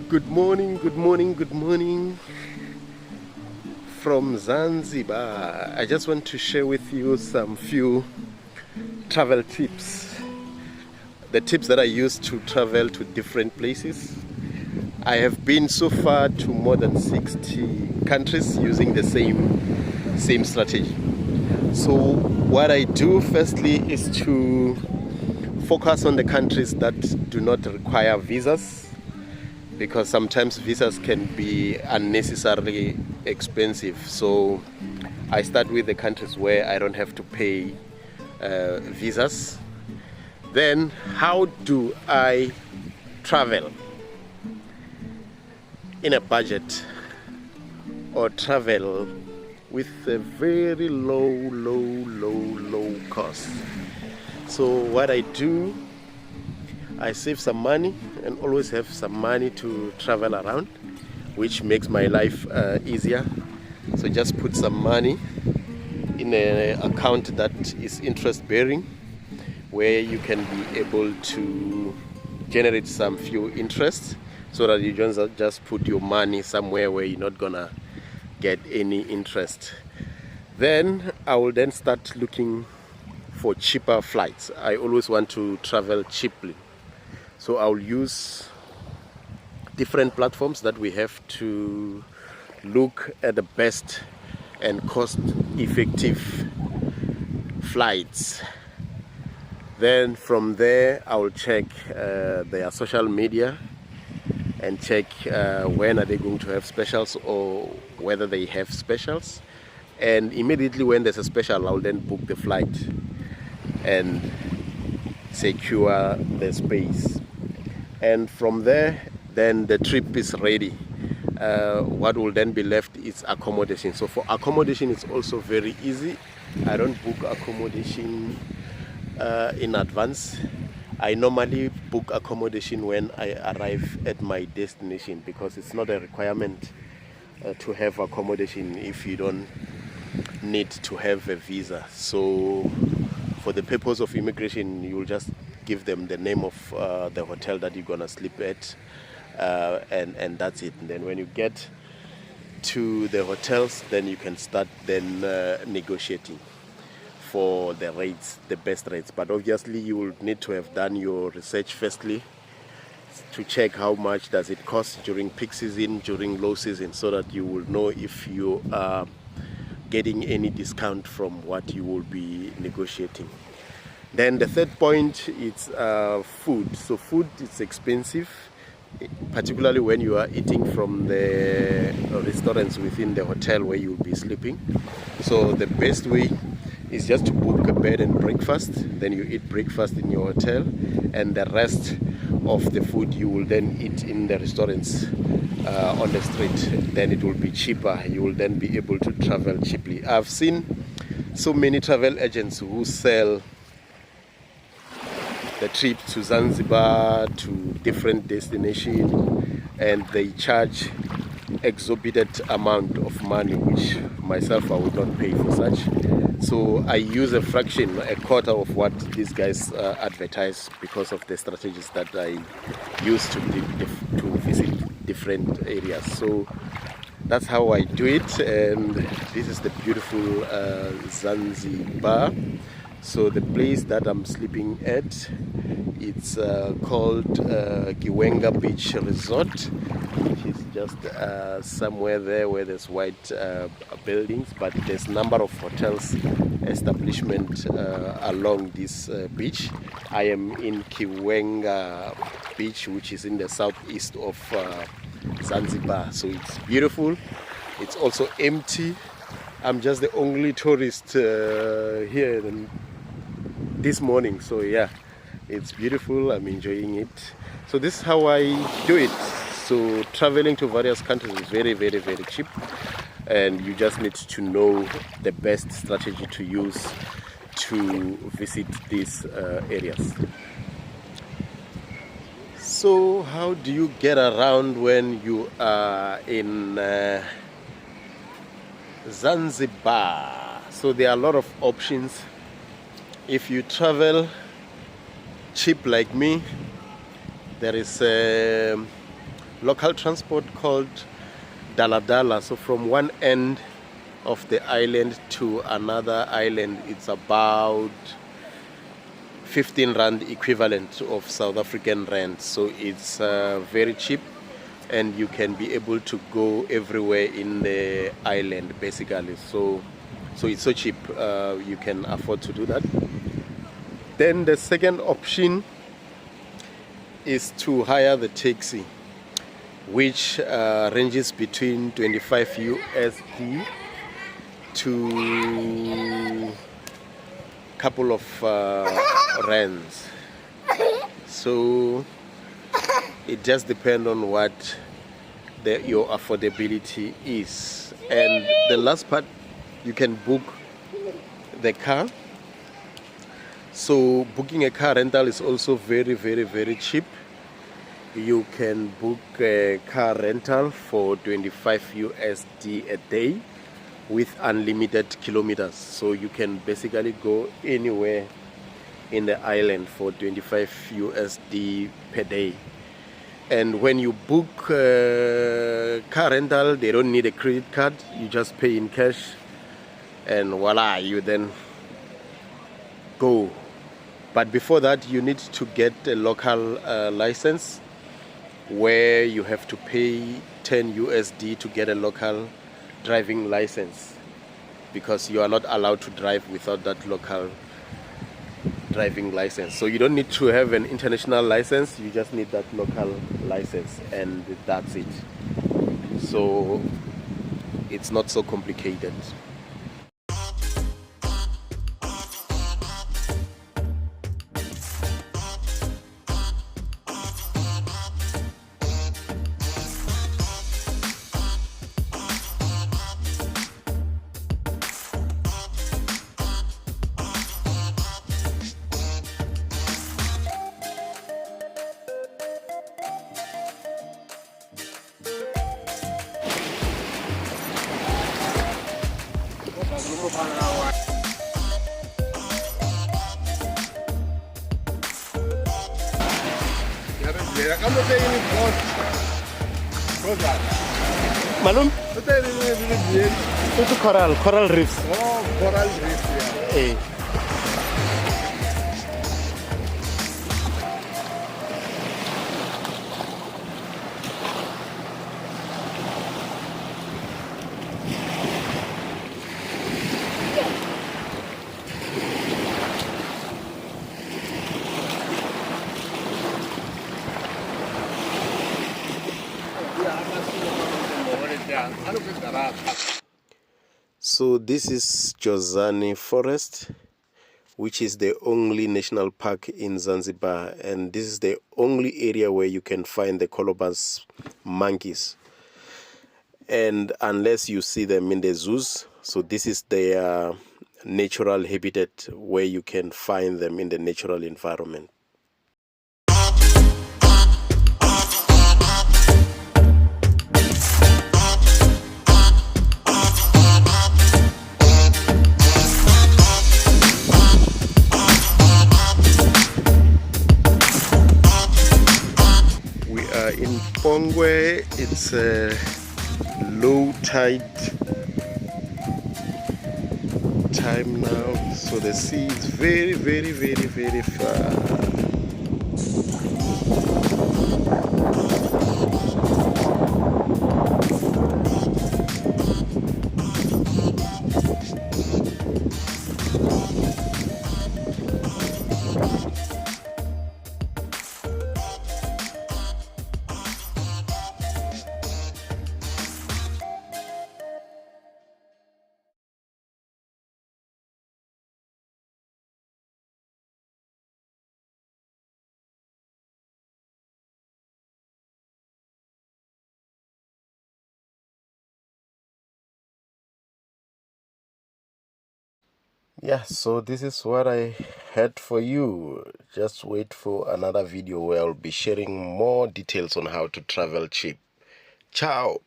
Good morning, good morning, good morning from Zanzibar. I just want to share with you some few travel tips. The tips that I use to travel to different places. I have been so far to more than 60 countries using the same strategy. So what I do firstly is to focus on the countries that do not require visas, because sometimes visas can be unnecessarily expensive. So I start with the countries where I don't have to pay visas. Then how do I travel in a budget or travel with a very low cost? So what I do, I save some money and always have some money to travel around, which makes my life easier. So just put some money in an account that is interest bearing, where you can be able to generate some few interest, so that you don't just put your money somewhere where you're not gonna get any interest. Then I will then start looking for cheaper flights. I always want to travel cheaply. So I'll use different platforms that we have to look at the best and cost-effective flights. Then from there, I'll check their social media and check when are they going to have specials or whether they have specials. And immediately when there's a special, I'll then book the flight and secure the space. And from there, then the trip is ready. What will then be left is accommodation. So for accommodation, it's also very easy. I don't book accommodation in advance. I normally book accommodation when I arrive at my destination, because it's not a requirement to have accommodation if you don't need to have a visa. So for the purpose of immigration, you'll just give them the name of the hotel that you're gonna sleep at, and that's it. And then when you get to the hotels, then you can start then negotiating for the rates, the best rates. But obviously you will need to have done your research firstly to check how much does it cost during peak season, during low season, so that you will know if you are getting any discount from what you will be negotiating. Then the third point is food. So food is expensive, particularly when you are eating from the restaurants within the hotel where you'll be sleeping. So the best way is just to book a bed and breakfast. Then you eat breakfast in your hotel, and the rest of the food you will then eat in the restaurants on the street. Then it will be cheaper. You will then be able to travel cheaply. I've seen so many travel agents who sell the trip to Zanzibar, to different destinations, and they charge exorbitant amount of money, which myself I would not pay for such. So I use a fraction, a quarter of what these guys advertise, because of the strategies that I use to visit different areas. So that's how I do it, and this is the beautiful Zanzibar. So the place that I'm sleeping at, it's called Kiwenga Beach Resort, which is just somewhere there where there's white buildings, but there's a number of hotels establishment along this beach. I am in Kiwenga Beach, which is in the southeast of Zanzibar. So it's beautiful. It's also empty. I'm just the only tourist here this morning. So yeah, it's beautiful. I'm enjoying it. So this is how I do it. So traveling to various countries is very cheap, and you just need to know the best strategy to use to visit these areas. So how do you get around when you are in Zanzibar? So there are a lot of options. If you travel cheap like me, there is local transport called Dala Dala. So from one end of the island to another island, it's about 15 rand equivalent of South African rand. So it's very cheap, and you can be able to go everywhere in the island basically. So it's so cheap, you can afford to do that. Then the second option is to hire the taxi, which ranges between 25 USD to couple of rands. So it just depends on what your affordability is. And the last part, you can book the car. So booking a car rental is also very, very, very cheap. You can book a car rental for 25 USD a day with unlimited kilometers. So you can basically go anywhere in the island for 25 USD per day. And when you book car rental, they don't need a credit card. You just pay in cash, and voila, you then go. But before that, you need to get a local license, where you have to pay 10 USD to get a local driving license, because you are not allowed to drive without that local driving license. So you don't need to have an international license, you just need that local license, and that's it. So it's not so complicated. Malum? It's coral reefs. Oh, coral reef, yeah. Eh. So this is Jozani Forest, which is the only national park in Zanzibar, and this is the only area where you can find the colobus monkeys, and unless you see them in the zoos. So this is their natural habitat, where you can find them in the natural environment. In Pongwe, it's a low tide time now, so the sea is very, very, very, very far. Yeah, so this is what I had for you. Just wait for another video where I'll be sharing more details on how to travel cheap. Ciao.